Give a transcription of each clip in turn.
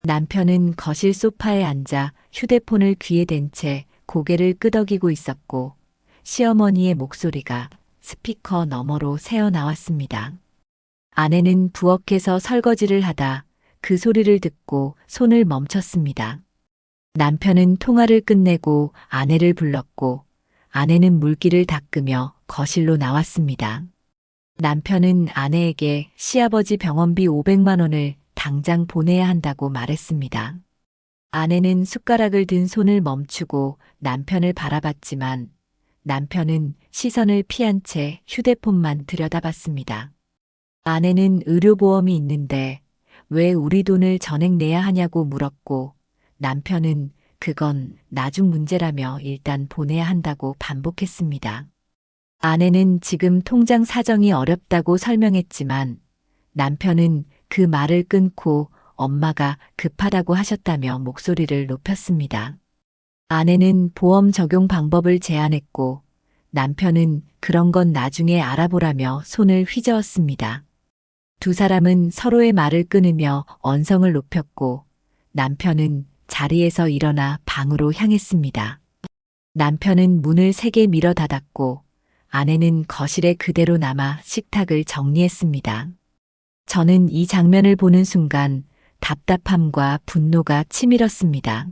남편은 거실 소파에 앉아 휴대폰을 귀에 댄 채 고개를 끄덕이고 있었고 시어머니의 목소리가 스피커 너머로 새어나왔습니다. 아내는 부엌에서 설거지를 하다 그 소리를 듣고 손을 멈췄습니다. 남편은 통화를 끝내고 아내를 불렀고 아내는 물기를 닦으며 거실로 나왔습니다. 남편은 아내에게 시아버지 병원비 500만 원을 당장 보내야 한다고 말했습니다. 아내는 숟가락을 든 손을 멈추고 남편을 바라봤지만 남편은 시선을 피한 채 휴대폰만 들여다봤습니다. 아내는 의료보험이 있는데 왜 우리 돈을 전액 내야 하냐고 물었고 남편은 그건 나중 문제라며 일단 보내야 한다고 반복했습니다. 아내는 지금 통장 사정이 어렵다고 설명했지만 남편은 그 말을 끊고 엄마가 급하다고 하셨다며 목소리를 높였습니다. 아내는 보험 적용 방법을 제안했고 남편은 그런 건 나중에 알아보라며 손을 휘저었습니다. 두 사람은 서로의 말을 끊으며 언성을 높였고 남편은 자리에서 일어나 방으로 향했습니다. 남편은 문을 세게 밀어 닫았고 아내는 거실에 그대로 남아 식탁을 정리했습니다. 저는 이 장면을 보는 순간 답답함과 분노가 치밀었습니다.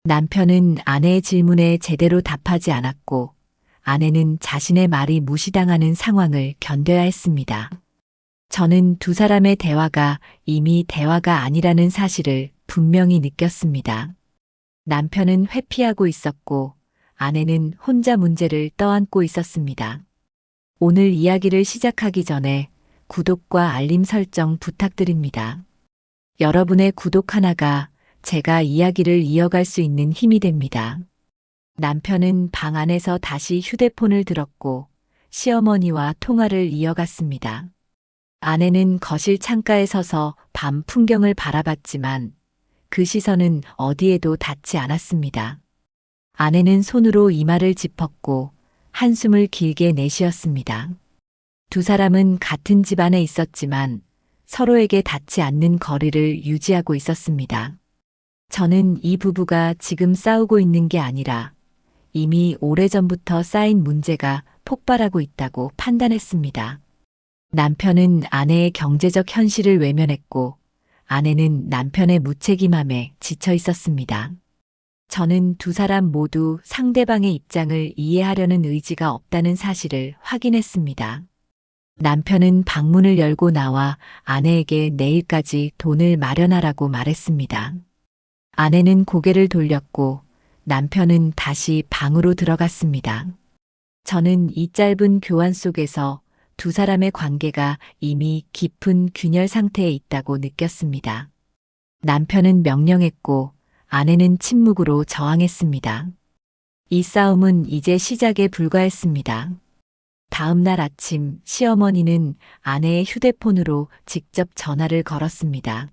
남편은 아내의 질문에 제대로 답하지 않았고 아내는 자신의 말이 무시당하는 상황을 견뎌야 했습니다. 저는 두 사람의 대화가 이미 대화가 아니라는 사실을 분명히 느꼈습니다. 남편은 회피하고 있었고 아내는 혼자 문제를 떠안고 있었습니다. 오늘 이야기를 시작하기 전에 구독과 알림 설정 부탁드립니다. 여러분의 구독 하나가 제가 이야기를 이어갈 수 있는 힘이 됩니다. 남편은 방 안에서 다시 휴대폰을 들었고 시어머니와 통화를 이어갔습니다. 아내는 거실 창가에 서서 밤 풍경을 바라봤지만 그 시선은 어디에도 닿지 않았습니다. 아내는 손으로 이마를 짚었고 한숨을 길게 내쉬었습니다. 두 사람은 같은 집 안에 있었지만 서로에게 닿지 않는 거리를 유지하고 있었습니다. 저는 이 부부가 지금 싸우고 있는 게 아니라 이미 오래전부터 쌓인 문제가 폭발하고 있다고 판단했습니다. 남편은 아내의 경제적 현실을 외면했고 아내는 남편의 무책임함에 지쳐 있었습니다. 저는 두 사람 모두 상대방의 입장을 이해하려는 의지가 없다는 사실을 확인했습니다. 남편은 방문을 열고 나와 아내에게 내일까지 돈을 마련하라고 말했습니다. 아내는 고개를 돌렸고 남편은 다시 방으로 들어갔습니다. 저는 이 짧은 교환 속에서 두 사람의 관계가 이미 깊은 균열 상태에 있다고 느꼈습니다. 남편은 명령했고 아내는 침묵으로 저항했습니다. 이 싸움은 이제 시작에 불과했습니다. 다음 날 아침 시어머니는 아내의 휴대폰으로 직접 전화를 걸었습니다.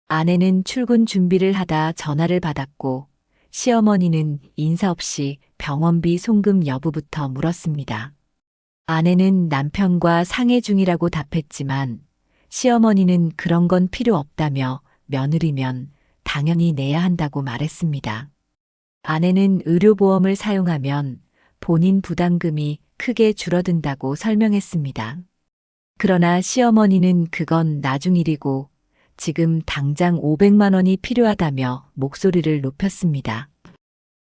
아내는 출근 준비를 하다 전화를 받았고 시어머니는 인사 없이 병원비 송금 여부부터 물었습니다. 아내는 남편과 상의 중이라고 답했지만 시어머니는 그런 건 필요 없다며 며느리면 당연히 내야 한다고 말했습니다. 아내는 의료보험을 사용하면 본인 부담금이 크게 줄어든다고 설명했습니다. 그러나 시어머니는 그건 나중 일이고 지금 당장 500만 원이 필요하다며 목소리를 높였습니다.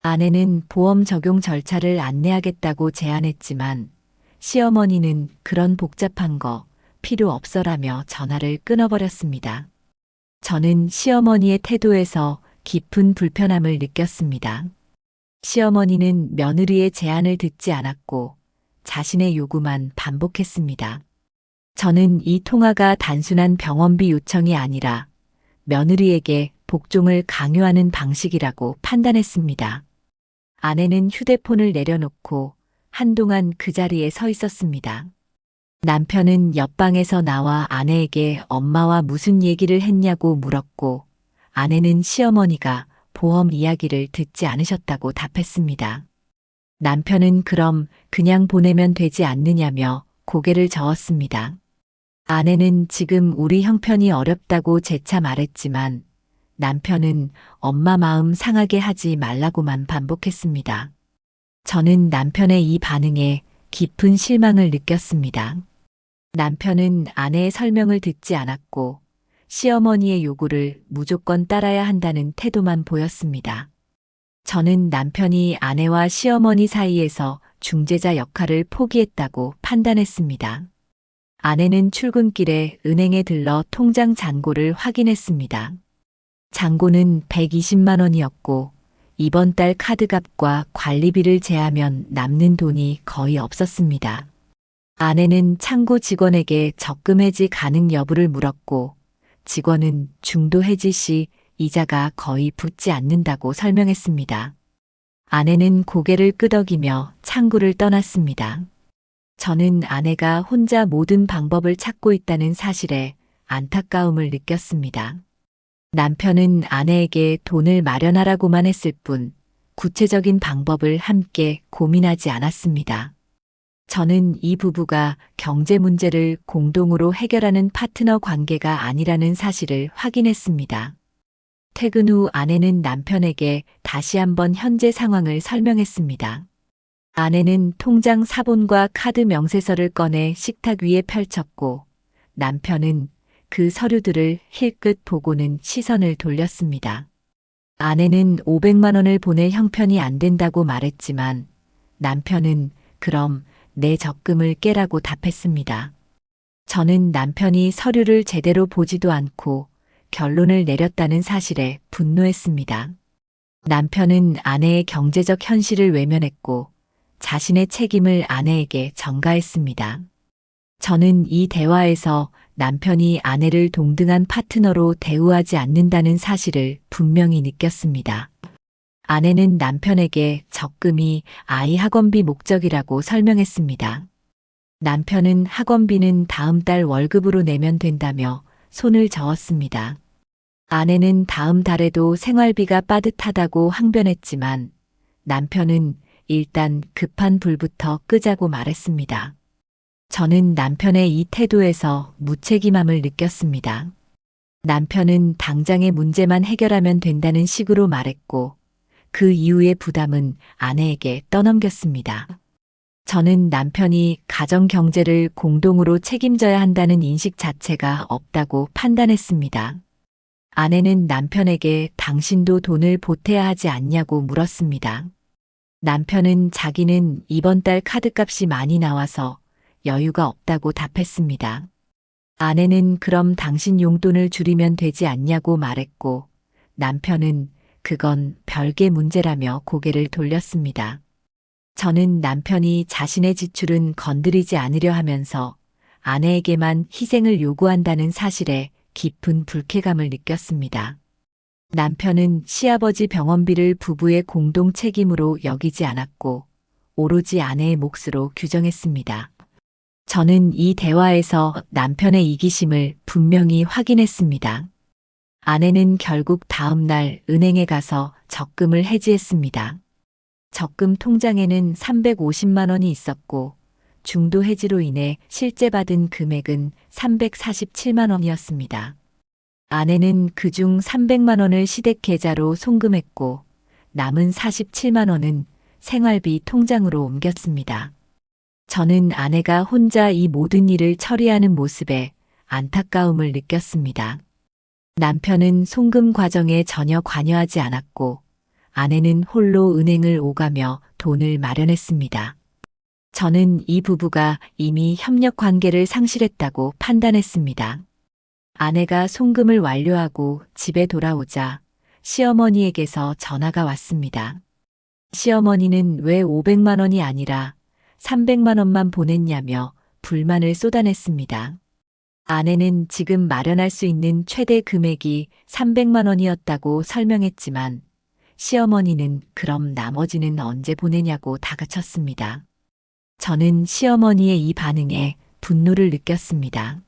아내는 보험 적용 절차를 안내하겠다고 제안했지만 시어머니는 그런 복잡한 거 필요 없어라며 전화를 끊어버렸습니다. 저는 시어머니의 태도에서 깊은 불편함을 느꼈습니다. 시어머니는 며느리의 제안을 듣지 않았고 자신의 요구만 반복했습니다. 저는 이 통화가 단순한 병원비 요청이 아니라 며느리에게 복종을 강요하는 방식이라고 판단했습니다. 아내는 휴대폰을 내려놓고 한동안 그 자리에 서 있었습니다. 남편은 옆방에서 나와 아내에게 엄마와 무슨 얘기를 했냐고 물었고 아내는 시어머니가 보험 이야기를 듣지 않으셨다고 답했습니다. 남편은 그럼 그냥 보내면 되지 않느냐며 고개를 저었습니다. 아내는 지금 우리 형편이 어렵다고 재차 말했지만 남편은 엄마 마음 상하게 하지 말라고만 반복했습니다. 저는 남편의 이 반응에 깊은 실망을 느꼈습니다. 남편은 아내의 설명을 듣지 않았고 시어머니의 요구를 무조건 따라야 한다는 태도만 보였습니다. 저는 남편이 아내와 시어머니 사이에서 중재자 역할을 포기했다고 판단했습니다. 아내는 출근길에 은행에 들러 통장 잔고를 확인했습니다. 잔고는 120만 원이었고 이번 달 카드값과 관리비를 제하면 남는 돈이 거의 없었습니다. 아내는 창고 직원에게 적금 해지 가능 여부를 물었고 직원은 중도 해지 시 이자가 거의 붙지 않는다고 설명했습니다. 아내는 고개를 끄덕이며 창구를 떠났습니다. 저는 아내가 혼자 모든 방법을 찾고 있다는 사실에 안타까움을 느꼈습니다. 남편은 아내에게 돈을 마련하라고만 했을 뿐 구체적인 방법을 함께 고민하지 않았습니다. 저는 이 부부가 경제 문제를 공동으로 해결하는 파트너 관계가 아니라는 사실을 확인했습니다. 퇴근 후 아내는 남편에게 다시 한번 현재 상황을 설명했습니다. 아내는 통장 사본과 카드 명세서를 꺼내 식탁 위에 펼쳤고 남편은 그 서류들을 힐끗 보고는 시선을 돌렸습니다. 아내는 500만 원을 보낼 형편이 안 된다고 말했지만 남편은 그럼 내 적금을 깨라고 답했습니다. 저는 남편이 서류를 제대로 보지도 않고 결론을 내렸다는 사실에 분노했습니다. 남편은 아내의 경제적 현실을 외면했고 자신의 책임을 아내에게 전가했습니다. 저는 이 대화에서 남편이 아내를 동등한 파트너로 대우하지 않는다는 사실을 분명히 느꼈습니다. 아내는 남편에게 적금이 아이 학원비 목적이라고 설명했습니다. 남편은 학원비는 다음 달 월급으로 내면 된다며 손을 저었습니다. 아내는 다음 달에도 생활비가 빠듯하다고 항변했지만 남편은 일단 급한 불부터 끄자고 말했습니다. 저는 남편의 이 태도에서 무책임함을 느꼈습니다. 남편은 당장의 문제만 해결하면 된다는 식으로 말했고 그 이후의 부담은 아내에게 떠넘겼습니다. 저는 남편이 가정 경제를 공동으로 책임져야 한다는 인식 자체가 없다고 판단했습니다. 아내는 남편에게 당신도 돈을 보태야 하지 않냐고 물었습니다. 남편은 자기는 이번 달 카드값이 많이 나와서 여유가 없다고 답했습니다. 아내는 그럼 당신 용돈을 줄이면 되지 않냐고 말했고 남편은 그건 별개 문제라며 고개를 돌렸습니다. 저는 남편이 자신의 지출은 건드리지 않으려 하면서 아내에게만 희생을 요구한다는 사실에 깊은 불쾌감을 느꼈습니다. 남편은 시아버지 병원비를 부부의 공동 책임으로 여기지 않았고 오로지 아내의 몫으로 규정했습니다. 저는 이 대화에서 남편의 이기심을 분명히 확인했습니다. 아내는 결국 다음 날 은행에 가서 적금을 해지했습니다. 적금 통장에는 350만 원이 있었고 중도 해지로 인해 실제 받은 금액은 347만 원이었습니다. 아내는 그중 300만 원을 시댁 계좌로 송금했고 남은 47만 원은 생활비 통장으로 옮겼습니다. 저는 아내가 혼자 이 모든 일을 처리하는 모습에 안타까움을 느꼈습니다. 남편은 송금 과정에 전혀 관여하지 않았고 아내는 홀로 은행을 오가며 돈을 마련했습니다. 저는 이 부부가 이미 협력 관계를 상실했다고 판단했습니다. 아내가 송금을 완료하고 집에 돌아오자 시어머니에게서 전화가 왔습니다. 시어머니는 왜 500만 원이 아니라 300만 원만 보냈냐며 불만을 쏟아냈습니다. 아내는 지금 마련할 수 있는 최대 금액이 300만 원이었다고 설명했지만 시어머니는 그럼 나머지는 언제 보내냐고 다그쳤습니다. 저는 시어머니의 이 반응에 분노를 느꼈습니다.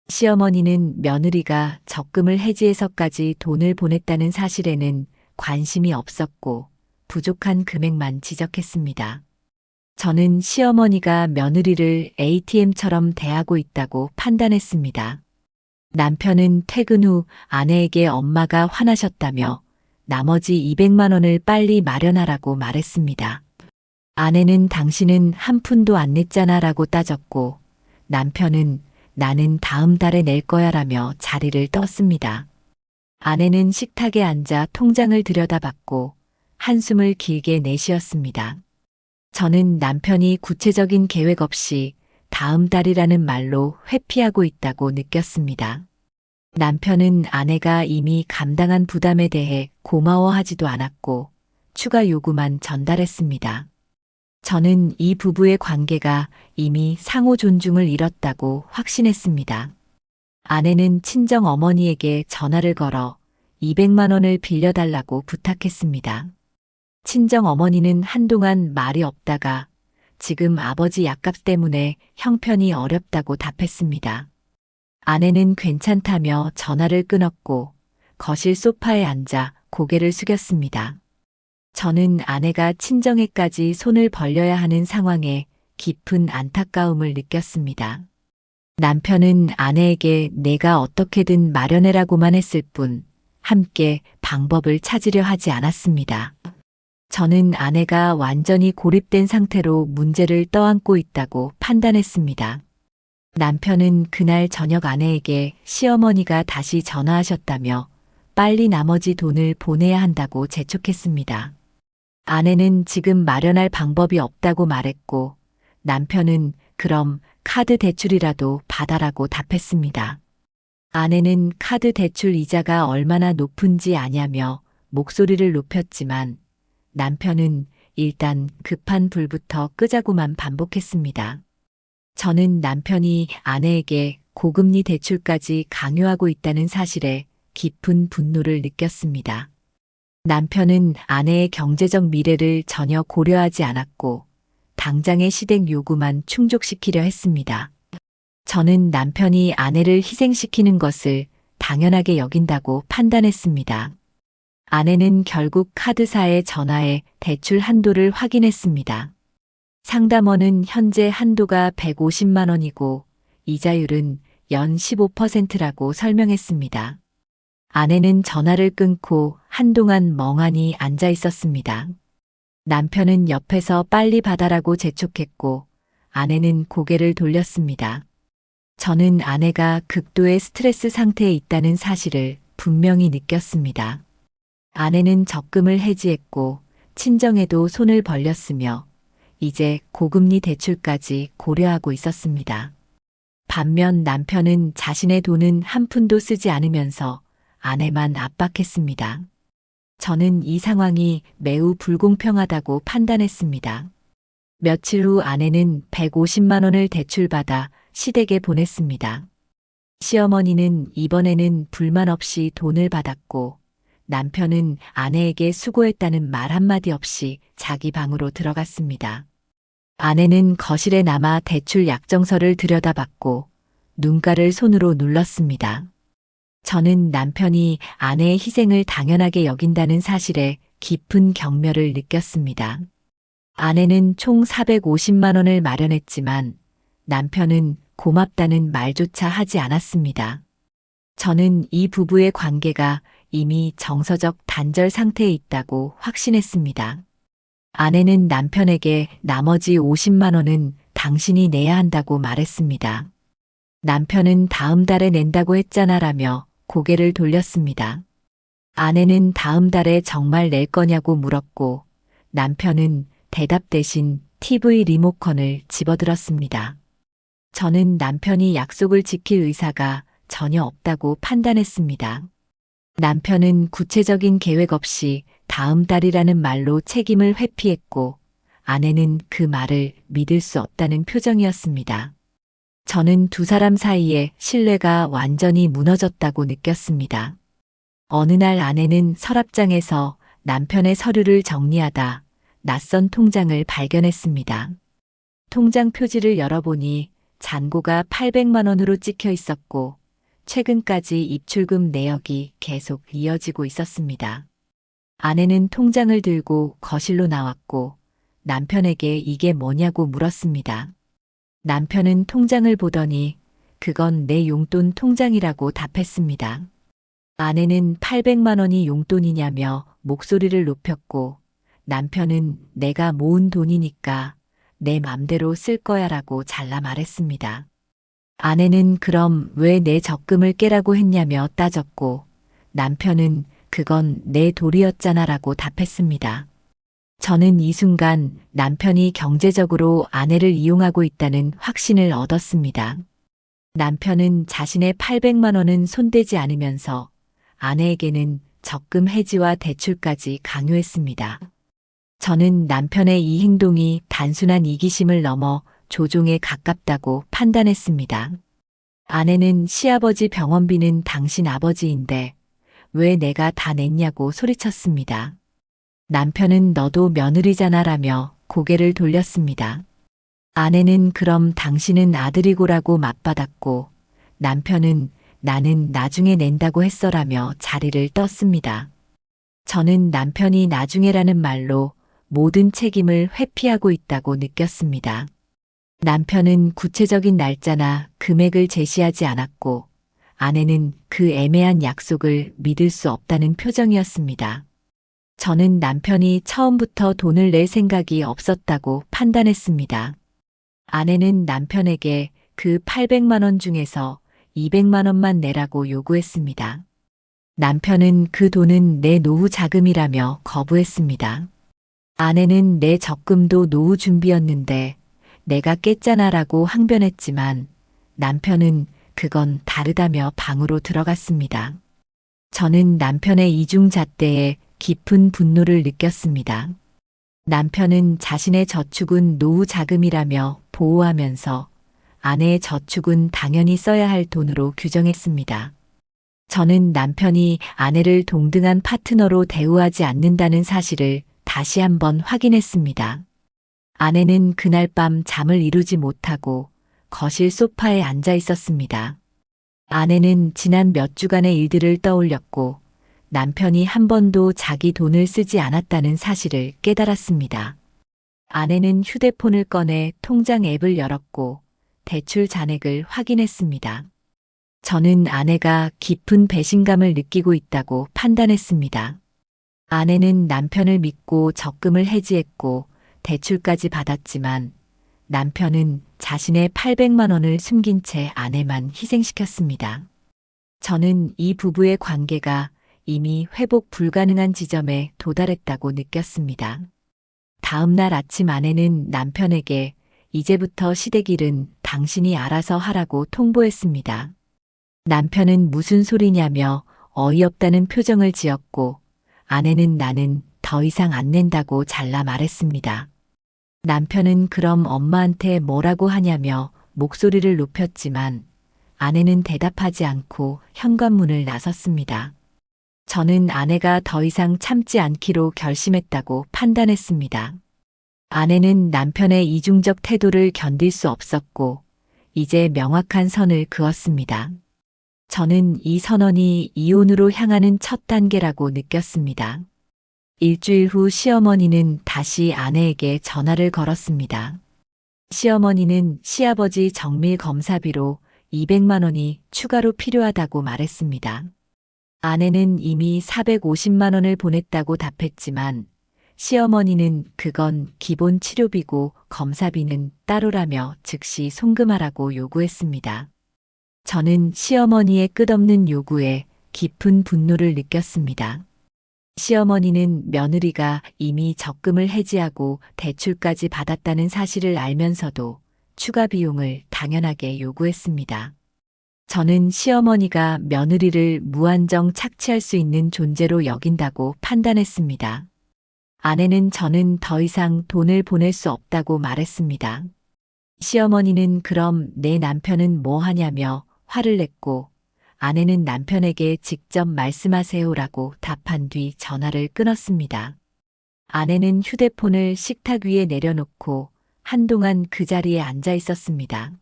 시어머니는 며느리가 적금을 해지해서까지 돈을 보냈다는 사실에는 관심이 없었고 부족한 금액만 지적했습니다. 저는 시어머니가 며느리를 ATM처럼 대하고 있다고 판단했습니다. 남편은 퇴근 후 아내에게 엄마가 화나셨다며 나머지 200만 원을 빨리 마련하라고 말했습니다. 아내는 당신은 한 푼도 안 냈잖아 라고 따졌고 남편은 나는 다음 달에 낼 거야 라며 자리를 떴습니다. 아내는 식탁에 앉아 통장을 들여다봤고 한숨을 길게 내쉬었습니다. 저는 남편이 구체적인 계획 없이 다음 달이라는 말로 회피하고 있다고 느꼈습니다. 남편은 아내가 이미 감당한 부담에 대해 고마워하지도 않았고 추가 요구만 전달했습니다. 저는 이 부부의 관계가 이미 상호 존중을 잃었다고 확신했습니다. 아내는 친정 어머니에게 전화를 걸어 200만 원을 빌려달라고 부탁했습니다. 친정 어머니는 한동안 말이 없다가 지금 아버지 약값 때문에 형편이 어렵다고 답했습니다. 아내는 괜찮다며 전화를 끊었고 거실 소파에 앉아 고개를 숙였습니다. 저는 아내가 친정에까지 손을 벌려야 하는 상황에 깊은 안타까움을 느꼈습니다. 남편은 아내에게 내가 어떻게든 마련해라고만 했을 뿐 함께 방법을 찾으려 하지 않았습니다. 저는 아내가 완전히 고립된 상태로 문제를 떠안고 있다고 판단했습니다. 남편은 그날 저녁 아내에게 시어머니가 다시 전화하셨다며 빨리 나머지 돈을 보내야 한다고 재촉했습니다. 아내는 지금 마련할 방법이 없다고 말했고 남편은 그럼 카드 대출이라도 받아라고 답했습니다. 아내는 카드 대출 이자가 얼마나 높은지 아냐며 목소리를 높였지만 남편은 일단 급한 불부터 끄자고만 반복했습니다. 저는 남편이 아내에게 고금리 대출까지 강요하고 있다는 사실에 깊은 분노를 느꼈습니다. 남편은 아내의 경제적 미래를 전혀 고려하지 않았고 당장의 시댁 요구만 충족시키려 했습니다. 저는 남편이 아내를 희생시키는 것을 당연하게 여긴다고 판단했습니다. 아내는 결국 카드사에 전화해 대출 한도를 확인했습니다. 상담원은 현재 한도가 150만 원이고 이자율은 연 15%라고 설명했습니다. 아내는 전화를 끊고 한동안 멍하니 앉아 있었습니다. 남편은 옆에서 빨리 받아라고 재촉했고 아내는 고개를 돌렸습니다. 저는 아내가 극도의 스트레스 상태에 있다는 사실을 분명히 느꼈습니다. 아내는 적금을 해지했고 친정에도 손을 벌렸으며 이제 고금리 대출까지 고려하고 있었습니다. 반면 남편은 자신의 돈은 한 푼도 쓰지 않으면서 아내만 압박했습니다. 저는 이 상황이 매우 불공평하다고 판단했습니다. 며칠 후 아내는 150만 원을 대출받아 시댁에 보냈습니다. 시어머니는 이번에는 불만 없이 돈을 받았고 남편은 아내에게 수고했다는 말 한마디 없이 자기 방으로 들어갔습니다. 아내는 거실에 남아 대출 약정서를 들여다봤고 눈가를 손으로 눌렀습니다. 저는 남편이 아내의 희생을 당연하게 여긴다는 사실에 깊은 경멸을 느꼈습니다. 아내는 총 450만 원을 마련했지만 남편은 고맙다는 말조차 하지 않았습니다. 저는 이 부부의 관계가 이미 정서적 단절 상태에 있다고 확신했습니다. 아내는 남편에게 나머지 50만 원은 당신이 내야 한다고 말했습니다. 남편은 다음 달에 낸다고 했잖아라며 고개를 돌렸습니다. 아내는 다음 달에 정말 낼 거냐고 물었고 남편은 대답 대신 TV 리모컨을 집어들었습니다. 저는 남편이 약속을 지킬 의사가 전혀 없다고 판단했습니다. 남편은 구체적인 계획 없이 다음 달이라는 말로 책임을 회피했고 아내는 그 말을 믿을 수 없다는 표정이었습니다. 저는 두 사람 사이에 신뢰가 완전히 무너졌다고 느꼈습니다. 어느 날 아내는 서랍장에서 남편의 서류를 정리하다 낯선 통장을 발견했습니다. 통장 표지를 열어보니 잔고가 800만 원으로 찍혀 있었고 최근까지 입출금 내역이 계속 이어지고 있었습니다. 아내는 통장을 들고 거실로 나왔고 남편에게 이게 뭐냐고 물었습니다. 남편은 통장을 보더니 그건 내 용돈 통장이라고 답했습니다. 아내는 800만 원이 용돈이냐며 목소리를 높였고 남편은 내가 모은 돈이니까 내 맘대로 쓸 거야라고 잘라 말했습니다. 아내는 그럼 왜 내 적금을 깨라고 했냐며 따졌고 남편은 그건 내 도리였잖아라고 답했습니다. 저는 이 순간 남편이 경제적으로 아내를 이용하고 있다는 확신을 얻었습니다. 남편은 자신의 800만 원은 손대지 않으면서 아내에게는 적금 해지와 대출까지 강요했습니다. 저는 남편의 이 행동이 단순한 이기심을 넘어 조종에 가깝다고 판단했습니다. 아내는 시아버지 병원비는 당신 아버지인데 왜 내가 다 냈냐고 소리쳤습니다. 남편은 너도 며느리잖아라며 고개를 돌렸습니다. 아내는 그럼 당신은 아들이고라고 맞받았고 남편은 나는 나중에 낸다고 했어라며 자리를 떴습니다. 저는 남편이 나중에라는 말로 모든 책임을 회피하고 있다고 느꼈습니다. 남편은 구체적인 날짜나 금액을 제시하지 않았고 아내는 그 애매한 약속을 믿을 수 없다는 표정이었습니다. 저는 남편이 처음부터 돈을 낼 생각이 없었다고 판단했습니다. 아내는 남편에게 그 800만 원 중에서 200만 원만 내라고 요구했습니다. 남편은 그 돈은 내 노후 자금이라며 거부했습니다. 아내는 내 적금도 노후 준비였는데 내가 깼잖아라고 항변했지만 남편은 그건 다르다며 방으로 들어갔습니다. 저는 남편의 이중잣대에 깊은 분노를 느꼈습니다. 남편은 자신의 저축은 노후 자금이라며 보호하면서 아내의 저축은 당연히 써야 할 돈으로 규정했습니다. 저는 남편이 아내를 동등한 파트너로 대우하지 않는다는 사실을 다시 한번 확인했습니다. 아내는 그날 밤 잠을 이루지 못하고 거실 소파에 앉아 있었습니다. 아내는 지난 몇 주간의 일들을 떠올렸고 남편이 한 번도 자기 돈을 쓰지 않았다는 사실을 깨달았습니다. 아내는 휴대폰을 꺼내 통장 앱을 열었고 대출 잔액을 확인했습니다. 저는 아내가 깊은 배신감을 느끼고 있다고 판단했습니다. 아내는 남편을 믿고 적금을 해지했고 대출까지 받았지만 남편은 자신의 800만 원을 숨긴 채 아내만 희생시켰습니다. 저는 이 부부의 관계가 이미 회복 불가능한 지점에 도달했다고 느꼈습니다. 다음 날 아침 아내는 남편에게 이제부터 시댁일은 당신이 알아서 하라고 통보했습니다. 남편은 무슨 소리냐며 어이없다는 표정을 지었고 아내는 나는 더 이상 안 낸다고 잘라 말했습니다. 남편은 그럼 엄마한테 뭐라고 하냐며 목소리를 높였지만 아내는 대답하지 않고 현관문을 나섰습니다. 저는 아내가 더 이상 참지 않기로 결심했다고 판단했습니다. 아내는 남편의 이중적 태도를 견딜 수 없었고 이제 명확한 선을 그었습니다. 저는 이 선언이 이혼으로 향하는 첫 단계라고 느꼈습니다. 일주일 후 시어머니는 다시 아내에게 전화를 걸었습니다. 시어머니는 시아버지 정밀 검사비로 200만 원이 추가로 필요하다고 말했습니다. 아내는 이미 450만 원을 보냈다고 답했지만 시어머니는 그건 기본 치료비고 검사비는 따로라며 즉시 송금하라고 요구했습니다. 저는 시어머니의 끝없는 요구에 깊은 분노를 느꼈습니다. 시어머니는 며느리가 이미 적금을 해지하고 대출까지 받았다는 사실을 알면서도 추가 비용을 당연하게 요구했습니다. 저는 시어머니가 며느리를 무한정 착취할 수 있는 존재로 여긴다고 판단했습니다. 아내는 저는 더 이상 돈을 보낼 수 없다고 말했습니다. 시어머니는 그럼 내 남편은 뭐 하냐며 화를 냈고 아내는 남편에게 직접 말씀하세요라고 답한 뒤 전화를 끊었습니다. 아내는 휴대폰을 식탁 위에 내려놓고 한동안 그 자리에 앉아 있었습니다.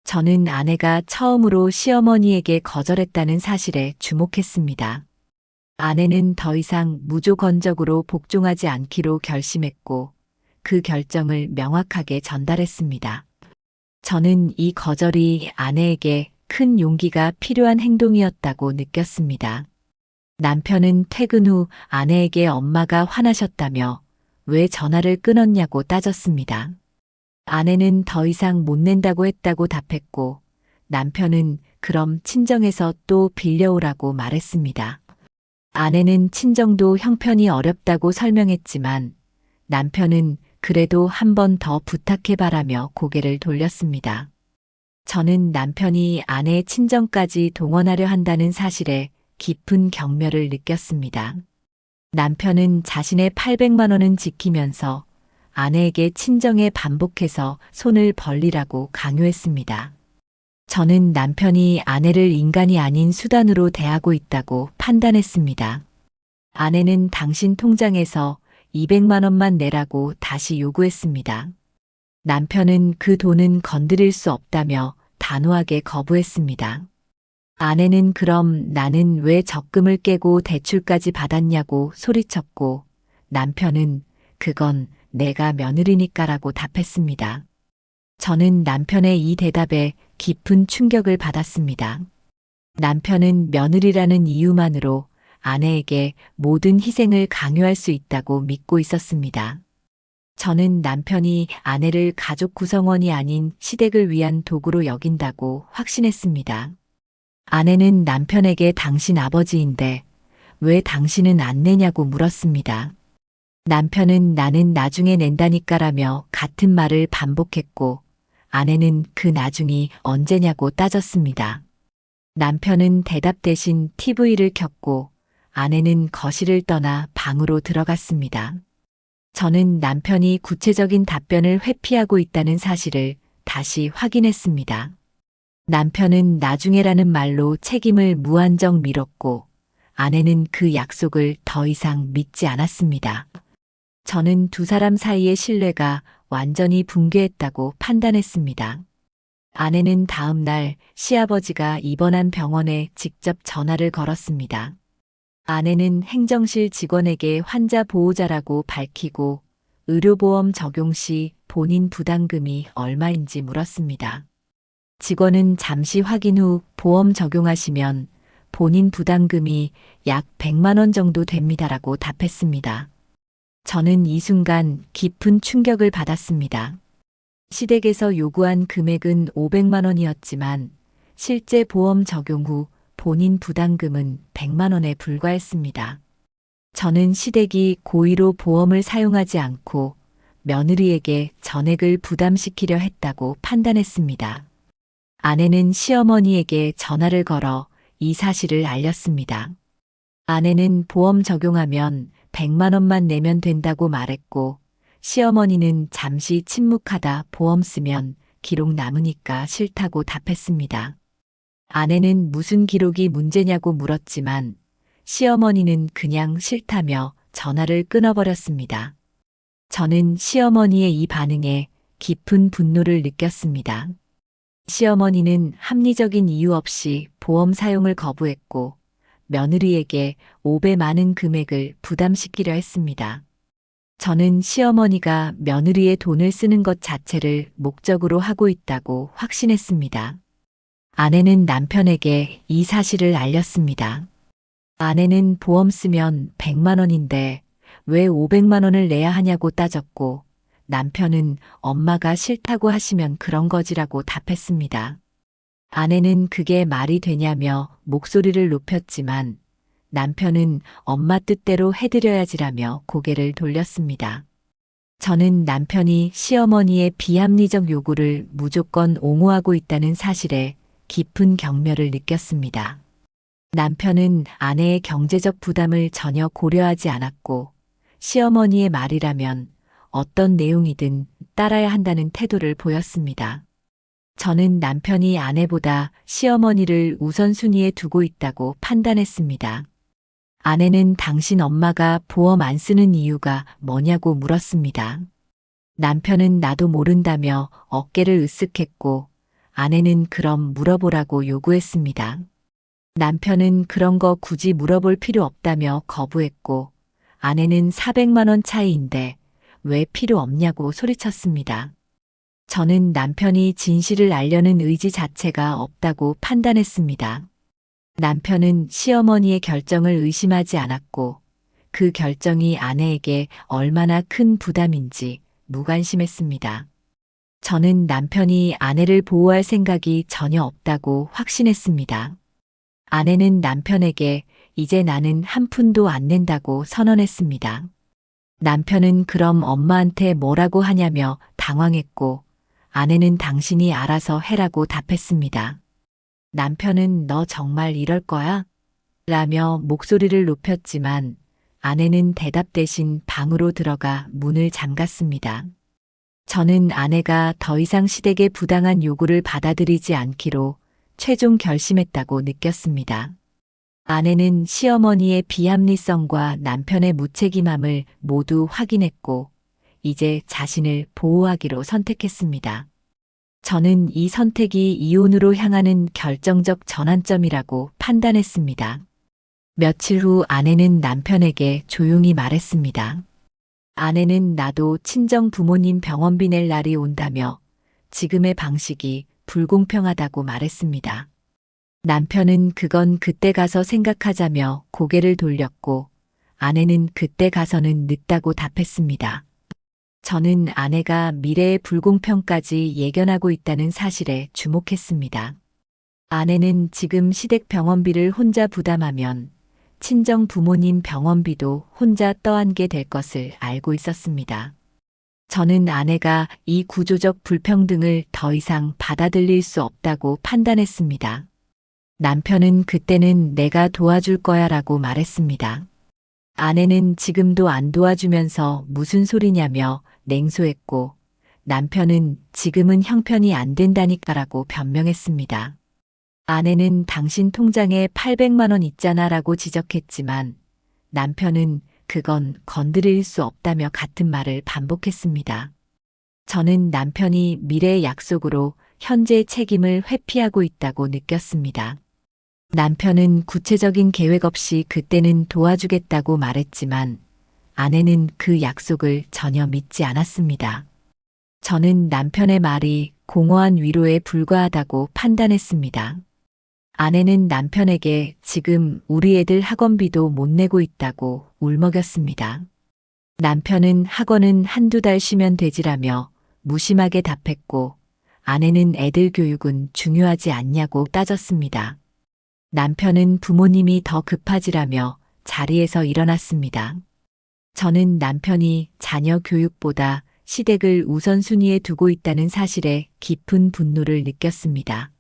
저는 아내가 처음으로 시어머니에게 거절했다는 사실에 주목했습니다. 아내는 더 이상 무조건적으로 복종하지 않기로 결심했고 그 결정을 명확하게 전달했습니다. 저는 이 거절이 아내에게 큰 용기가 필요한 행동이었다고 느꼈습니다. 남편은 퇴근 후 아내에게 엄마가 화나셨다며 왜 전화를 끊었냐고 따졌습니다. 아내는 더 이상 못 낸다고 했다고 답했고 남편은 그럼 친정에서 또 빌려오라고 말했습니다. 아내는 친정도 형편이 어렵다고 설명했지만 남편은 그래도 한 번 더 부탁해바라며 고개를 돌렸습니다. 저는 남편이 아내의 친정까지 동원하려 한다는 사실에 깊은 경멸을 느꼈습니다. 남편은 자신의 800만 원은 지키면서 아내에게 친정에 반복해서 손을 벌리라고 강요했습니다. 저는 남편이 아내를 인간이 아닌 수단으로 대하고 있다고 판단했습니다. 아내는 당신 통장에서 200만 원만 내라고 다시 요구했습니다. 남편은 그 돈은 건드릴 수 없다며 단호하게 거부했습니다. 아내는 그럼 나는 왜 적금을 깨고 대출까지 받았냐고 소리쳤고 남편은 그건 내가 며느리니까라고 답했습니다. 저는 남편의 이 대답에 깊은 충격을 받았습니다. 남편은 며느리라는 이유만으로 아내에게 모든 희생을 강요할 수 있다고 믿고 있었습니다. 저는 남편이 아내를 가족 구성원이 아닌 시댁을 위한 도구로 여긴다고 확신했습니다. 아내는 남편에게 당신 아버지인데 왜 당신은 안 내냐고 물었습니다. 남편은 나는 나중에 낸다니까라며 같은 말을 반복했고 아내는 그 나중이 언제냐고 따졌습니다. 남편은 대답 대신 TV를 켰고 아내는 거실을 떠나 방으로 들어갔습니다. 저는 남편이 구체적인 답변을 회피하고 있다는 사실을 다시 확인했습니다. 남편은 나중에라는 말로 책임을 무한정 미뤘고 아내는 그 약속을 더 이상 믿지 않았습니다. 저는 두 사람 사이의 신뢰가 완전히 붕괴했다고 판단했습니다. 아내는 다음 날 시아버지가 입원한 병원에 직접 전화를 걸었습니다. 아내는 행정실 직원에게 환자 보호자라고 밝히고 의료보험 적용 시 본인 부담금이 얼마인지 물었습니다. 직원은 잠시 확인 후 보험 적용하시면 본인 부담금이 약 100만 원 정도 됩니다라고 답했습니다. 저는 이 순간 깊은 충격을 받았습니다. 시댁에서 요구한 금액은 500만 원이었지만 실제 보험 적용 후 본인 부담금은 100만 원에 불과했습니다. 저는 시댁이 고의로 보험을 사용하지 않고 며느리에게 전액을 부담시키려 했다고 판단했습니다. 아내는 시어머니에게 전화를 걸어 이 사실을 알렸습니다. 아내는 보험 적용하면 100만 원만 내면 된다고 말했고 시어머니는 잠시 침묵하다 보험 쓰면 기록 남으니까 싫다고 답했습니다. 아내는 무슨 기록이 문제냐고 물었지만 시어머니는 그냥 싫다며 전화를 끊어버렸습니다. 저는 시어머니의 이 반응에 깊은 분노를 느꼈습니다. 시어머니는 합리적인 이유 없이 보험 사용을 거부했고 며느리에게 5배 많은 금액을 부담시키려 했습니다. 저는 시어머니가 며느리의 돈을 쓰는 것 자체를 목적으로 하고 있다고 확신했습니다. 아내는 남편에게 이 사실을 알렸습니다. 아내는 보험 쓰면 100만 원인데 왜 500만 원을 내야 하냐고 따졌고 남편은 엄마가 싫다고 하시면 그런 거지라고 답했습니다. 아내는 그게 말이 되냐며 목소리를 높였지만 남편은 엄마 뜻대로 해드려야지라며 고개를 돌렸습니다. 저는 남편이 시어머니의 비합리적 요구를 무조건 옹호하고 있다는 사실에 깊은 경멸을 느꼈습니다. 남편은 아내의 경제적 부담을 전혀 고려하지 않았고 시어머니의 말이라면 어떤 내용이든 따라야 한다는 태도를 보였습니다. 저는 남편이 아내보다 시어머니를 우선순위에 두고 있다고 판단했습니다. 아내는 당신 엄마가 보험 안 쓰는 이유가 뭐냐고 물었습니다. 남편은 나도 모른다며 어깨를 으쓱했고 아내는 그럼 물어보라고 요구했습니다. 남편은 그런 거 굳이 물어볼 필요 없다며 거부했고 아내는 400만 원 차이인데 왜 필요 없냐고 소리쳤습니다. 저는 남편이 진실을 알려는 의지 자체가 없다고 판단했습니다. 남편은 시어머니의 결정을 의심하지 않았고 그 결정이 아내에게 얼마나 큰 부담인지 무관심했습니다. 저는 남편이 아내를 보호할 생각이 전혀 없다고 확신했습니다. 아내는 남편에게 이제 나는 한 푼도 안 낸다고 선언했습니다. 남편은 그럼 엄마한테 뭐라고 하냐며 당황했고 아내는 당신이 알아서 해라고 답했습니다. 남편은 너 정말 이럴 거야? 라며 목소리를 높였지만 아내는 대답 대신 방으로 들어가 문을 잠갔습니다. 저는 아내가 더 이상 시댁의 부당한 요구를 받아들이지 않기로 최종 결심했다고 느꼈습니다. 아내는 시어머니의 비합리성과 남편의 무책임함을 모두 확인했고 이제 자신을 보호하기로 선택했습니다. 저는 이 선택이 이혼으로 향하는 결정적 전환점이라고 판단했습니다. 며칠 후 아내는 남편에게 조용히 말했습니다. 아내는 나도 친정 부모님 병원비 낼 날이 온다며 지금의 방식이 불공평하다고 말했습니다. 남편은 그건 그때 가서 생각하자며 고개를 돌렸고 아내는 그때 가서는 늦다고 답했습니다. 저는 아내가 미래의 불공평까지 예견하고 있다는 사실에 주목했습니다. 아내는 지금 시댁 병원비를 혼자 부담하면 친정 부모님 병원비도 혼자 떠안게 될 것을 알고 있었습니다. 저는 아내가 이 구조적 불평등을 더 이상 받아들일 수 없다고 판단했습니다. 남편은 그때는 내가 도와줄 거야 라고 말했습니다. 아내는 지금도 안 도와주면서 무슨 소리냐며 냉소했고 남편은 지금은 형편이 안 된다니까라고 변명했습니다. 아내는 당신 통장에 800만 원 있잖아 라고 지적했지만 남편은 그건 건드릴 수 없다며 같은 말을 반복했습니다. 저는 남편이 미래의 약속으로 현재의 책임을 회피하고 있다고 느꼈습니다. 남편은 구체적인 계획 없이 그때는 도와주겠다고 말했지만 아내는 그 약속을 전혀 믿지 않았습니다. 저는 남편의 말이 공허한 위로에 불과하다고 판단했습니다. 아내는 남편에게 지금 우리 애들 학원비도 못 내고 있다고 울먹였습니다. 남편은 학원은 한두 달 쉬면 되지라며 무심하게 답했고 아내는 애들 교육은 중요하지 않냐고 따졌습니다. 남편은 부모님이 더 급하지라며 자리에서 일어났습니다. 저는 남편이 자녀 교육보다 시댁을 우선순위에 두고 있다는 사실에 깊은 분노를 느꼈습니다.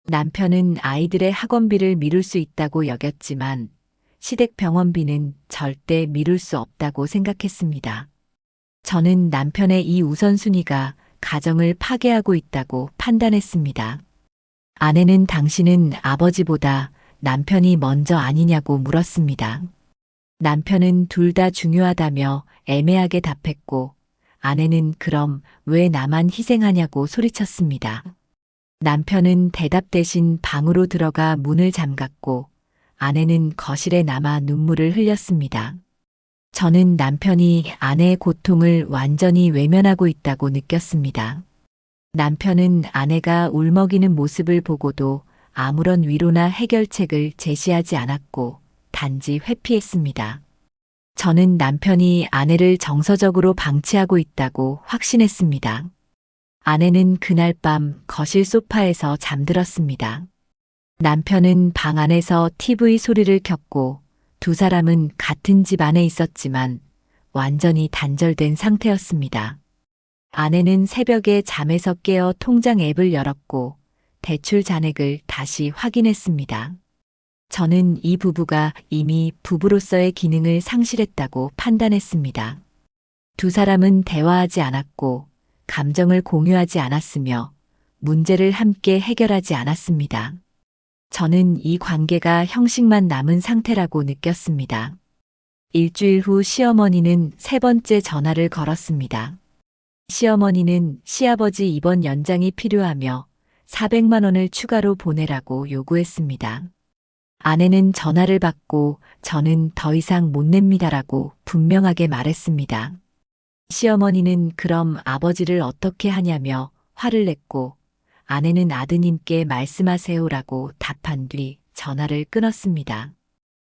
남편은 아이들의 학원비를 미룰 수 있다고 여겼지만 시댁 병원비는 절대 미룰 수 없다고 생각했습니다. 저는 남편의 이 우선순위가 가정을 파괴하고 있다고 판단했습니다. 아내는 당신은 아버지보다 남편이 먼저 아니냐고 물었습니다. 남편은 둘 다 중요하다며 애매하게 답했고 아내는 그럼 왜 나만 희생하냐고 소리쳤습니다. 남편은 대답 대신 방으로 들어가 문을 잠갔고 아내는 거실에 남아 눈물을 흘렸습니다. 저는 남편이 아내의 고통을 완전히 외면하고 있다고 느꼈습니다. 남편은 아내가 울먹이는 모습을 보고도 아무런 위로나 해결책을 제시하지 않았고 단지 회피했습니다. 저는 남편이 아내를 정서적으로 방치하고 있다고 확신했습니다. 아내는 그날 밤 거실 소파에서 잠들었습니다. 남편은 방 안에서 TV 소리를 켰고 두 사람은 같은 집 안에 있었지만 완전히 단절된 상태였습니다. 아내는 새벽에 잠에서 깨어 통장 앱을 열었고 대출 잔액을 다시 확인했습니다. 저는 이 부부가 이미 부부로서의 기능을 상실했다고 판단했습니다. 두 사람은 대화하지 않았고 감정을 공유하지 않았으며 문제를 함께 해결하지 않았습니다. 저는 이 관계가 형식만 남은 상태라고 느꼈습니다. 일주일 후 시어머니는 세 번째 전화를 걸었습니다. 시어머니는 시아버지 입원 연장이 필요하며 400만 원을 추가로 보내라고 요구했습니다. 아내는 전화를 받고 저는 더 이상 못 냅니다라고 분명하게 말했습니다. 시어머니는 그럼 아버지를 어떻게 하냐며 화를 냈고 아내는 아드님께 말씀하세요라고 답한 뒤 전화를 끊었습니다.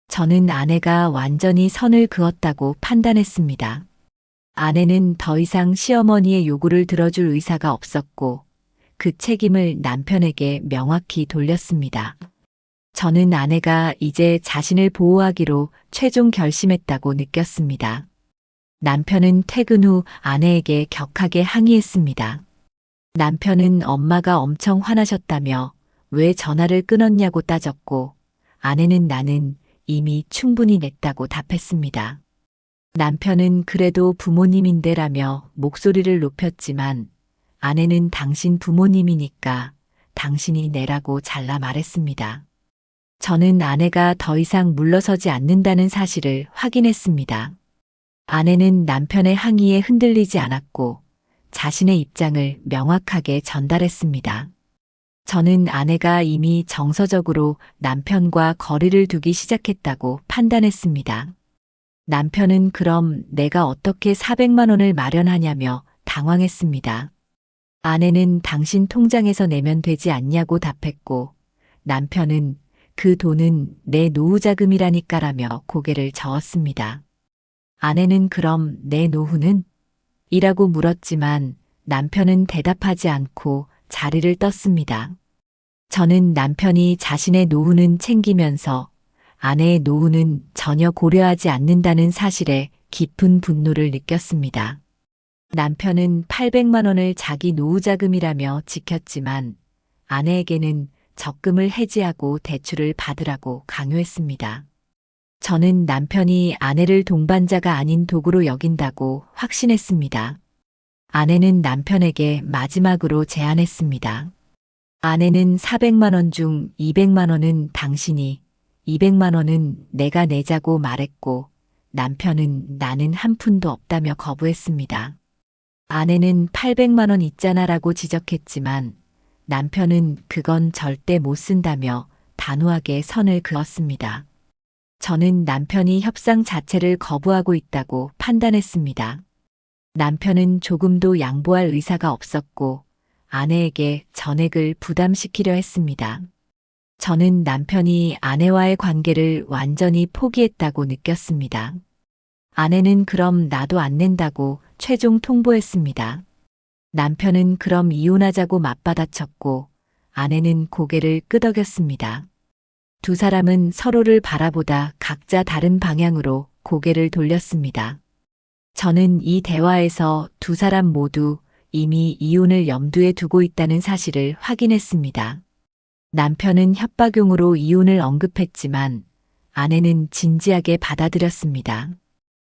저는 아내가 완전히 선을 그었다고 판단했습니다. 아내는 더 이상 시어머니의 요구를 들어줄 의사가 없었고 그 책임을 남편에게 명확히 돌렸습니다. 저는 아내가 이제 자신을 보호하기로 최종 결심했다고 느꼈습니다. 남편은 퇴근 후 아내에게 격하게 항의했습니다. 남편은 엄마가 엄청 화나셨다며 왜 전화를 끊었냐고 따졌고 아내는 나는 이미 충분히 냈다고 답했습니다. 남편은 그래도 부모님인데라며 목소리를 높였지만 아내는 당신 부모님이니까 당신이 내라고 잘라 말했습니다. 저는 아내가 더 이상 물러서지 않는다는 사실을 확인했습니다. 아내는 남편의 항의에 흔들리지 않았고 자신의 입장을 명확하게 전달했습니다. 저는 아내가 이미 정서적으로 남편과 거리를 두기 시작했다고 판단했습니다. 남편은 그럼 내가 어떻게 400만 원을 마련하냐며 당황했습니다. 아내는 당신 통장에서 내면 되지 않냐고 답했고 남편은 그 돈은 내 노후 자금이라니까라며 고개를 저었습니다. 아내는 그럼 내 노후는? 이라고 물었지만 남편은 대답하지 않고 자리를 떴습니다. 저는 남편이 자신의 노후는 챙기면서 아내의 노후는 전혀 고려하지 않는다는 사실에 깊은 분노를 느꼈습니다. 남편은 800만 원을 자기 노후 자금이라며 지켰지만 아내에게는 적금을 해지하고 대출을 받으라고 강요했습니다. 저는 남편이 아내를 동반자가 아닌 도구로 여긴다고 확신했습니다. 아내는 남편에게 마지막으로 제안했습니다. 아내는 400만 원 중 200만 원은 당신이, 200만 원은 내가 내자고 말했고 남편은 나는 한 푼도 없다며 거부했습니다. 아내는 800만 원 있잖아라고 지적했지만 남편은 그건 절대 못 쓴다며 단호하게 선을 그었습니다. 저는 남편이 협상 자체를 거부하고 있다고 판단했습니다. 남편은 조금도 양보할 의사가 없었고 아내에게 전액을 부담시키려 했습니다. 저는 남편이 아내와의 관계를 완전히 포기했다고 느꼈습니다. 아내는 그럼 나도 안 낸다고 최종 통보했습니다. 남편은 그럼 이혼하자고 맞받아쳤고 아내는 고개를 끄덕였습니다. 두 사람은 서로를 바라보다 각자 다른 방향으로 고개를 돌렸습니다. 저는 이 대화에서 두 사람 모두 이미 이혼을 염두에 두고 있다는 사실을 확인했습니다. 남편은 협박용으로 이혼을 언급했지만 아내는 진지하게 받아들였습니다.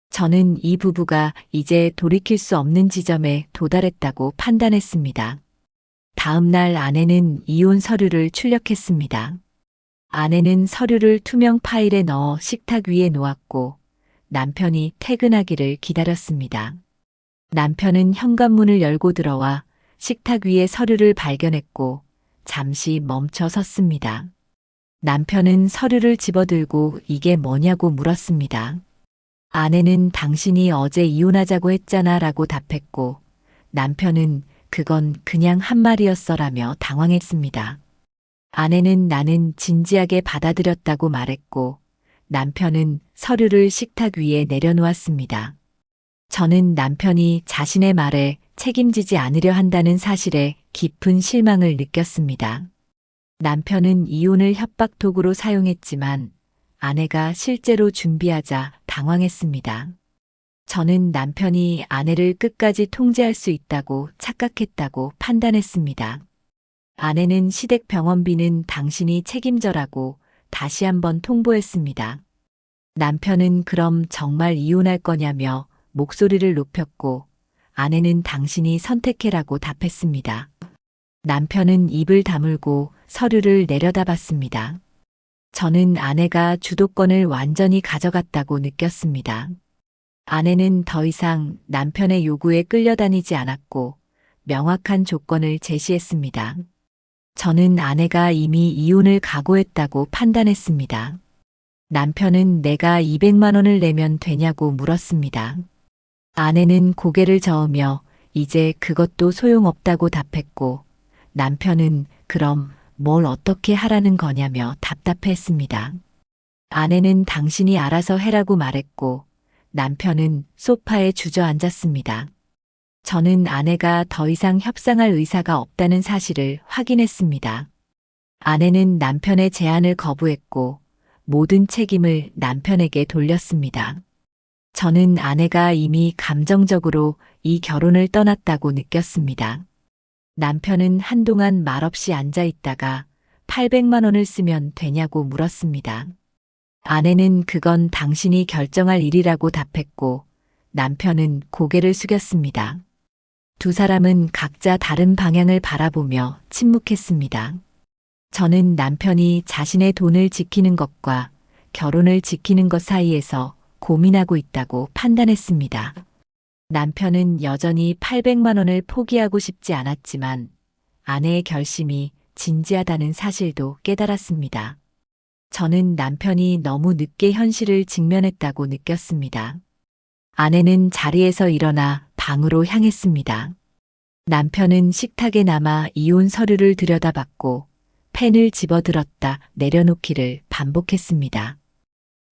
저는 이 부부가 이제 돌이킬 수 없는 지점에 도달했다고 판단했습니다. 다음 날 아내는 이혼 서류를 출력했습니다. 아내는 서류를 투명 파일에 넣어 식탁 위에 놓았고 남편이 퇴근하기를 기다렸습니다. 남편은 현관문을 열고 들어와 식탁 위에 서류를 발견했고 잠시 멈춰 섰습니다. 남편은 서류를 집어들고 이게 뭐냐고 물었습니다. 아내는 당신이 어제 이혼하자고 했잖아 라고 답했고 남편은 그건 그냥 한 말이었어라며 당황했습니다. 아내는 나는 진지하게 받아들였다고 말했고 남편은 서류를 식탁 위에 내려놓았습니다. 저는 남편이 자신의 말에 책임지지 않으려 한다는 사실에 깊은 실망을 느꼈습니다. 남편은 이혼을 협박 도구로 사용했지만 아내가 실제로 준비하자 당황했습니다. 저는 남편이 아내를 끝까지 통제할 수 있다고 착각했다고 판단했습니다. 아내는 시댁 병원비는 당신이 책임져라고 다시 한번 통보했습니다. 남편은 그럼 정말 이혼할 거냐며 목소리를 높였고 아내는 당신이 선택해라고 답했습니다. 남편은 입을 다물고 서류를 내려다봤습니다. 저는 아내가 주도권을 완전히 가져갔다고 느꼈습니다. 아내는 더 이상 남편의 요구에 끌려다니지 않았고 명확한 조건을 제시했습니다. 저는 아내가 이미 이혼을 각오했다고 판단했습니다. 남편은 내가 200만 원을 내면 되냐고 물었습니다. 아내는 고개를 저으며 이제 그것도 소용없다고 답했고 남편은 그럼 뭘 어떻게 하라는 거냐며 답답해했습니다. 아내는 당신이 알아서 해라고 말했고 남편은 소파에 주저앉았습니다. 저는 아내가 더 이상 협상할 의사가 없다는 사실을 확인했습니다. 아내는 남편의 제안을 거부했고 모든 책임을 남편에게 돌렸습니다. 저는 아내가 이미 감정적으로 이 결혼을 떠났다고 느꼈습니다. 남편은 한동안 말없이 앉아 있다가 800만 원을 쓰면 되냐고 물었습니다. 아내는 그건 당신이 결정할 일이라고 답했고 남편은 고개를 숙였습니다. 두 사람은 각자 다른 방향을 바라보며 침묵했습니다. 저는 남편이 자신의 돈을 지키는 것과 결혼을 지키는 것 사이에서 고민하고 있다고 판단했습니다. 남편은 여전히 800만 원을 포기하고 싶지 않았지만 아내의 결심이 진지하다는 사실도 깨달았습니다. 저는 남편이 너무 늦게 현실을 직면했다고 느꼈습니다. 아내는 자리에서 일어나 방으로 향했습니다. 남편은 식탁에 남아 이혼 서류를 들여다봤고 펜을 집어들었다 내려놓기를 반복했습니다.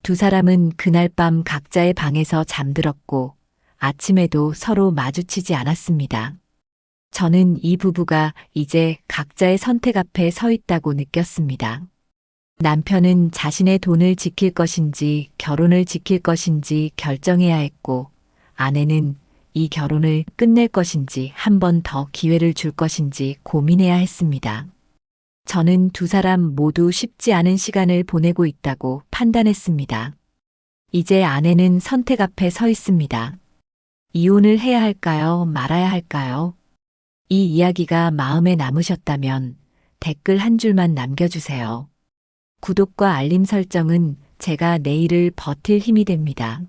두 사람은 그날 밤 각자의 방에서 잠들었고 아침에도 서로 마주치지 않았습니다. 저는 이 부부가 이제 각자의 선택 앞에 서 있다고 느꼈습니다. 남편은 자신의 돈을 지킬 것인지 결혼을 지킬 것인지 결정해야 했고 아내는 이 결혼을 끝낼 것인지 한 번 더 기회를 줄 것인지 고민해야 했습니다. 저는 두 사람 모두 쉽지 않은 시간을 보내고 있다고 판단했습니다. 이제 아내는 선택 앞에 서 있습니다. 이혼을 해야 할까요? 말아야 할까요? 이 이야기가 마음에 남으셨다면 댓글 한 줄만 남겨주세요. 구독과 알림 설정은 제가 내일을 버틸 힘이 됩니다.